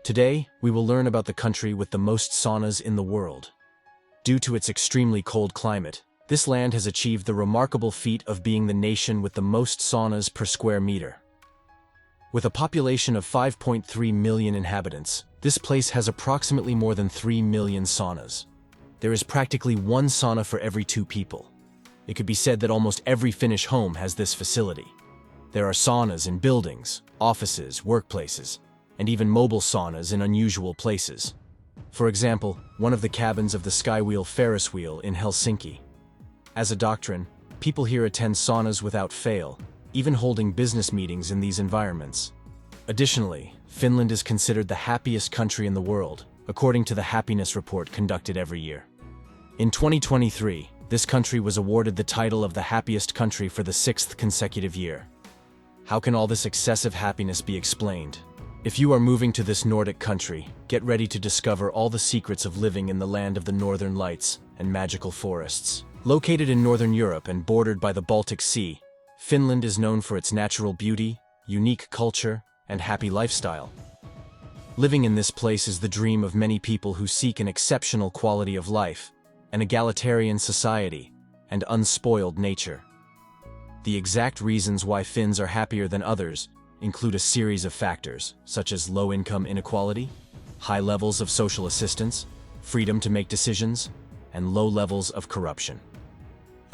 Today, we will learn about the country with the most saunas in the world. Due to its extremely cold climate, this land has achieved the remarkable feat of being the nation with the most saunas per square meter. With a population of 5.3 million inhabitants, this place has approximately more than 3 million saunas. There is practically one sauna for every 2 people. It could be said that almost every Finnish home has this facility. There are saunas in buildings, offices, workplaces, and even mobile saunas in unusual places. For example, one of the cabins of the Skywheel Ferris wheel in Helsinki. As a doctrine, people here attend saunas without fail, even holding business meetings in these environments. Additionally, Finland is considered the happiest country in the world, according to the happiness report conducted every year. In 2023, this country was awarded the title of the happiest country for the 6th consecutive year. How can all this excessive happiness be explained? If you are moving to this Nordic country, get ready to discover all the secrets of living in the land of the northern lights and magical forests. Located in northern Europe and bordered by the Baltic Sea, Finland is known for its natural beauty, unique culture, and happy lifestyle. Living in this place is the dream of many people who seek an exceptional quality of life, an egalitarian society, and unspoiled nature. The exact reasons why Finns are happier than others include a series of factors, such as low income inequality, high levels of social assistance, freedom to make decisions, and low levels of corruption.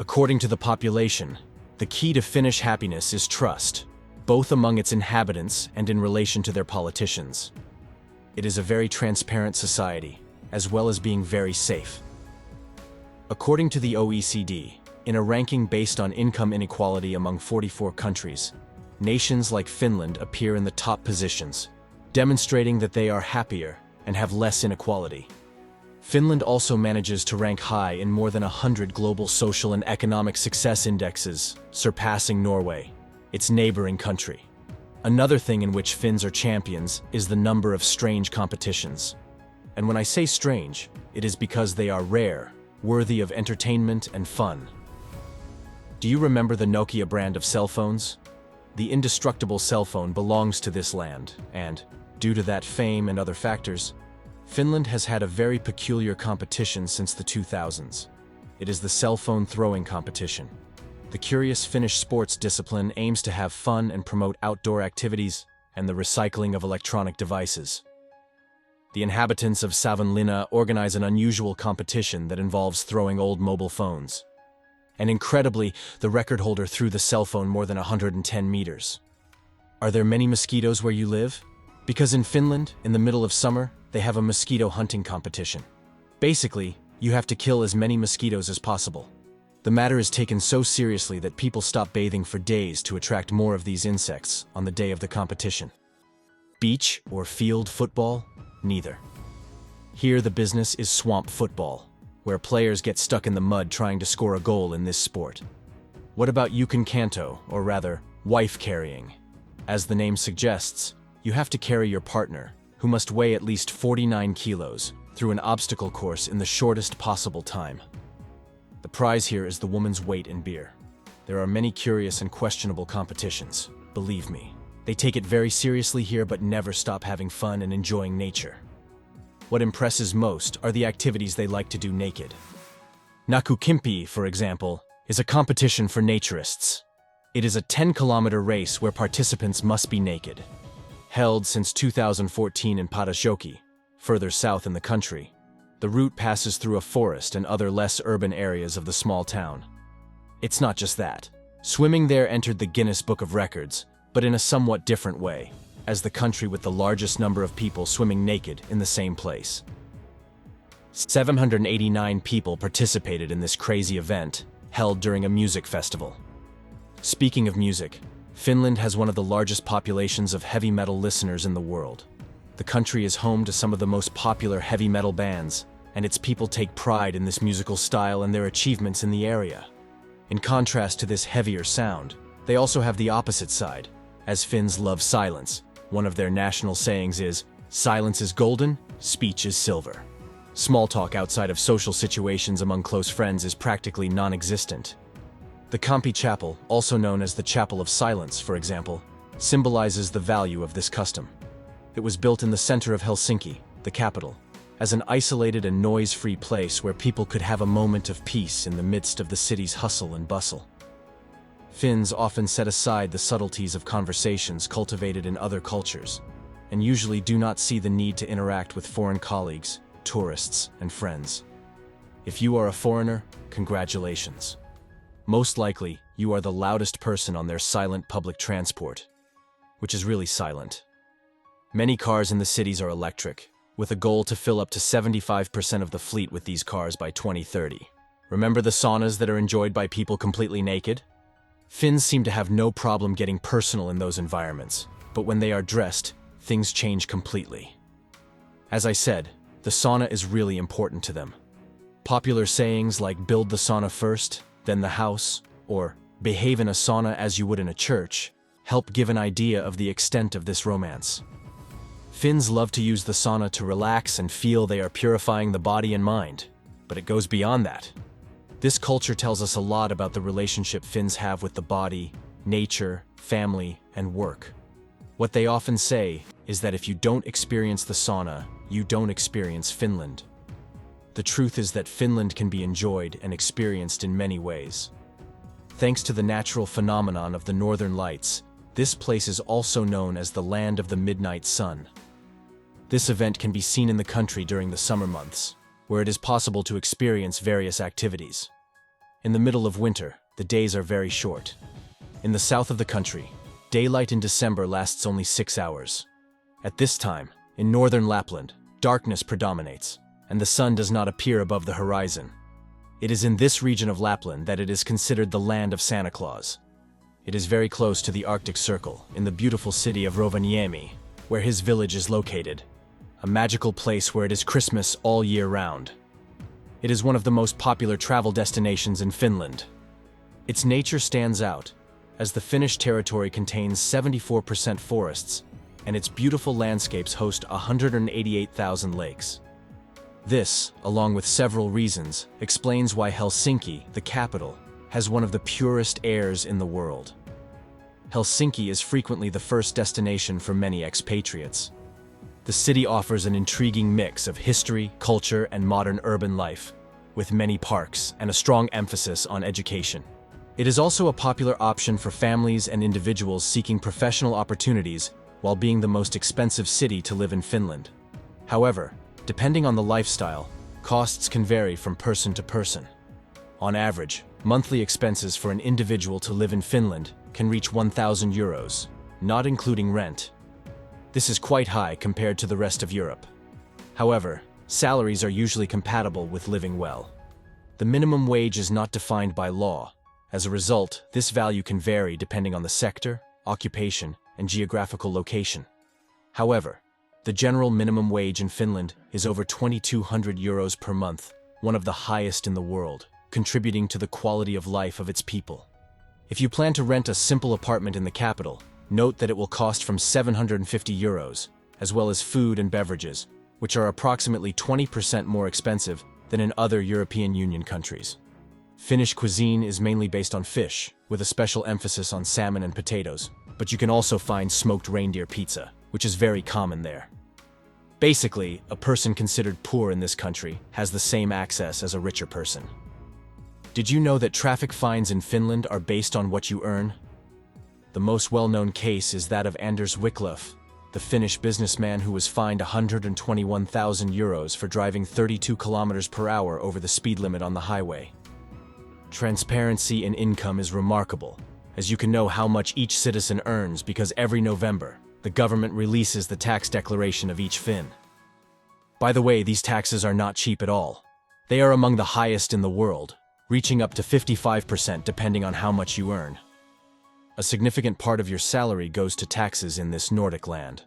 According to the population, the key to Finnish happiness is trust, both among its inhabitants and in relation to their politicians. It is a very transparent society, as well as being very safe. According to the OECD, in a ranking based on income inequality among 44 countries, nations like Finland appear in the top positions, demonstrating that they are happier and have less inequality. Finland also manages to rank high in more than 100 global social and economic success indexes, surpassing Norway, its neighboring country. Another thing in which Finns are champions is the number of strange competitions. And when I say strange, it is because they are rare, worthy of entertainment and fun. Do you remember the Nokia brand of cell phones? The indestructible cell phone belongs to this land, and, due to that fame and other factors, Finland has had a very peculiar competition since the 2000s. It is the cell phone throwing competition. The curious Finnish sports discipline aims to have fun and promote outdoor activities and the recycling of electronic devices. The inhabitants of Savonlinna organize an unusual competition that involves throwing old mobile phones. And incredibly, the record holder threw the cell phone more than 110 meters. Are there many mosquitoes where you live? Because in Finland, in the middle of summer, they have a mosquito hunting competition. Basically, you have to kill as many mosquitoes as possible. The matter is taken so seriously that people stop bathing for days to attract more of these insects on the day of the competition. Beach or field football? Neither. Here the business is swamp football, where players get stuck in the mud trying to score a goal in this sport. What about Kanto, or rather, wife carrying? As the name suggests, you have to carry your partner, who must weigh at least 49 kilos, through an obstacle course in the shortest possible time. The prize here is the woman's weight in beer. There are many curious and questionable competitions, believe me. They take it very seriously here but never stop having fun and enjoying nature. What impresses most are the activities they like to do naked. Nakukimpi, for example, is a competition for naturists. It is a 10-kilometer race where participants must be naked. Held since 2014 in Padajoki, further south in the country, the route passes through a forest and other less urban areas of the small town. It's not just that. Swimming there entered the Guinness Book of Records, but in a somewhat different way, as the country with the largest number of people swimming naked in the same place. 789 people participated in this crazy event, held during a music festival. Speaking of music, Finland has one of the largest populations of heavy metal listeners in the world. The country is home to some of the most popular heavy metal bands, and its people take pride in this musical style and their achievements in the area. In contrast to this heavier sound, they also have the opposite side, as Finns love silence. One of their national sayings is, "Silence is golden, speech is silver." Small talk outside of social situations among close friends is practically non-existent. The Kamppi Chapel, also known as the Chapel of Silence, for example, symbolizes the value of this custom. It was built in the center of Helsinki, the capital, as an isolated and noise-free place where people could have a moment of peace in the midst of the city's hustle and bustle. Finns often set aside the subtleties of conversations cultivated in other cultures, and usually do not see the need to interact with foreign colleagues, tourists, and friends. If you are a foreigner, congratulations. Most likely, you are the loudest person on their silent public transport, which is really silent. Many cars in the cities are electric, with a goal to fill up to 75% of the fleet with these cars by 2030. Remember the saunas that are enjoyed by people completely naked? Finns seem to have no problem getting personal in those environments, but when they are dressed, things change completely. As I said, the sauna is really important to them. Popular sayings like "build the sauna first, then the house," or "behave in a sauna as you would in a church," help give an idea of the extent of this romance. Finns love to use the sauna to relax and feel they are purifying the body and mind, but it goes beyond that. This culture tells us a lot about the relationship Finns have with the body, nature, family, and work. What they often say is that if you don't experience the sauna, you don't experience Finland. The truth is that Finland can be enjoyed and experienced in many ways. Thanks to the natural phenomenon of the Northern Lights, this place is also known as the Land of the Midnight Sun. This event can be seen in the country during the summer months, where it is possible to experience various activities. In the middle of winter, the days are very short. In the south of the country, daylight in December lasts only 6 hours. At this time, in northern Lapland, darkness predominates, and the sun does not appear above the horizon. It is in this region of Lapland that it is considered the land of Santa Claus. It is very close to the Arctic Circle, in the beautiful city of Rovaniemi, where his village is located, a magical place where it is Christmas all year round. It is one of the most popular travel destinations in Finland. Its nature stands out, as the Finnish territory contains 74% forests, and its beautiful landscapes host 188,000 lakes. This, along with several reasons, explains why Helsinki, the capital, has one of the purest airs in the world. Helsinki is frequently the first destination for many expatriates. The city offers an intriguing mix of history, culture, and modern urban life, with many parks and a strong emphasis on education. It is also a popular option for families and individuals seeking professional opportunities while being the most expensive city to live in Finland. However, depending on the lifestyle, costs can vary from person to person. On average, monthly expenses for an individual to live in Finland can reach €1,000, not including rent. This is quite high compared to the rest of Europe. However, salaries are usually compatible with living well. The minimum wage is not defined by law. As a result, this value can vary depending on the sector, occupation, and geographical location. However, the general minimum wage in Finland is over €2,200 per month, one of the highest in the world, contributing to the quality of life of its people. If you plan to rent a simple apartment in the capital, note that it will cost from €750, as well as food and beverages, which are approximately 20% more expensive than in other European Union countries. Finnish cuisine is mainly based on fish, with a special emphasis on salmon and potatoes, but you can also find smoked reindeer pizza, which is very common there. Basically, a person considered poor in this country has the same access as a richer person. Did you know that traffic fines in Finland are based on what you earn? The most well-known case is that of Anders Wiklöf, the Finnish businessman who was fined €121,000 for driving 32 kilometers per hour over the speed limit on the highway. Transparency in income is remarkable, as you can know how much each citizen earns because every November, the government releases the tax declaration of each Finn. By the way, these taxes are not cheap at all. They are among the highest in the world, reaching up to 55% depending on how much you earn. A significant part of your salary goes to taxes in this Nordic land.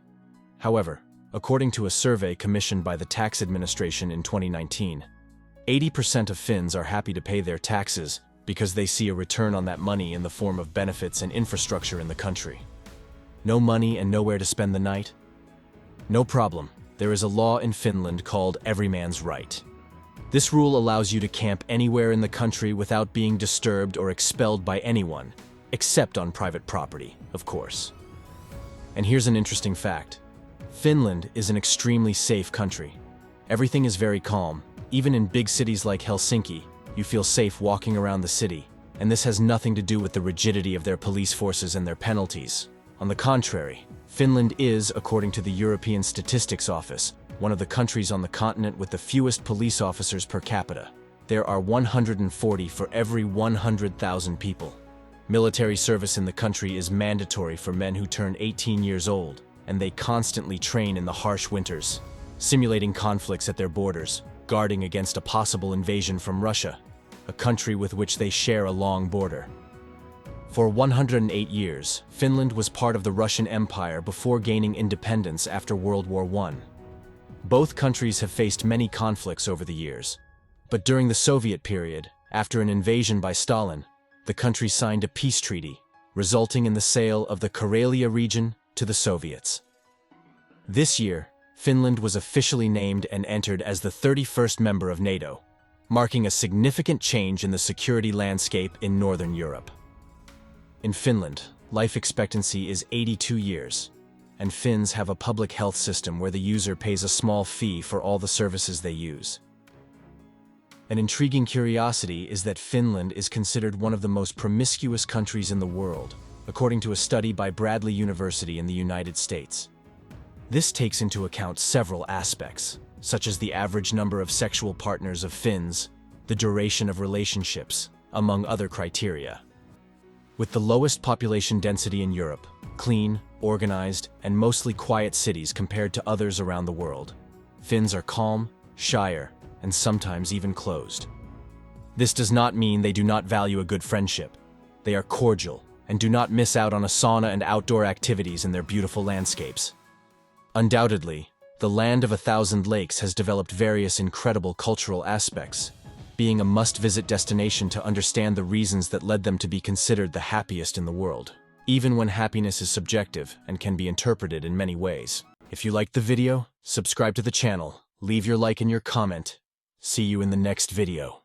However, according to a survey commissioned by the Tax Administration in 2019, 80% of Finns are happy to pay their taxes because they see a return on that money in the form of benefits and infrastructure in the country. No money and nowhere to spend the night? No problem. There is a law in Finland called Every Man's Right. This rule allows you to camp anywhere in the country without being disturbed or expelled by anyone, except on private property, of course. And here's an interesting fact. Finland is an extremely safe country. Everything is very calm. Even in big cities like Helsinki, you feel safe walking around the city, and this has nothing to do with the rigidity of their police forces and their penalties. On the contrary, Finland is, according to the European Statistics Office, one of the countries on the continent with the fewest police officers per capita. There are 140 for every 100,000 people. Military service in the country is mandatory for men who turn 18 years old, and they constantly train in the harsh winters, simulating conflicts at their borders, guarding against a possible invasion from Russia, a country with which they share a long border. For 108 years, Finland was part of the Russian Empire before gaining independence after World War I. Both countries have faced many conflicts over the years, but during the Soviet period, after an invasion by Stalin, the country signed a peace treaty, resulting in the sale of the Karelia region to the Soviets. This year, Finland was officially named and entered as the 31st member of NATO, marking a significant change in the security landscape in Northern Europe. In Finland, life expectancy is 82 years, and Finns have a public health system where the user pays a small fee for all the services they use. An intriguing curiosity is that Finland is considered one of the most promiscuous countries in the world, according to a study by Bradley University in the United States. This takes into account several aspects, such as the average number of sexual partners of Finns, the duration of relationships, among other criteria. With the lowest population density in Europe, clean, organized, and mostly quiet cities compared to others around the world, Finns are calm, shyer, and sometimes even closed. This does not mean they do not value a good friendship. They are cordial and do not miss out on a sauna and outdoor activities in their beautiful landscapes. Undoubtedly, the land of 1,000 lakes has developed various incredible cultural aspects, being a must-visit destination to understand the reasons that led them to be considered the happiest in the world, even when happiness is subjective and can be interpreted in many ways. If you liked the video, subscribe to the channel, leave your like and your comment. See you in the next video.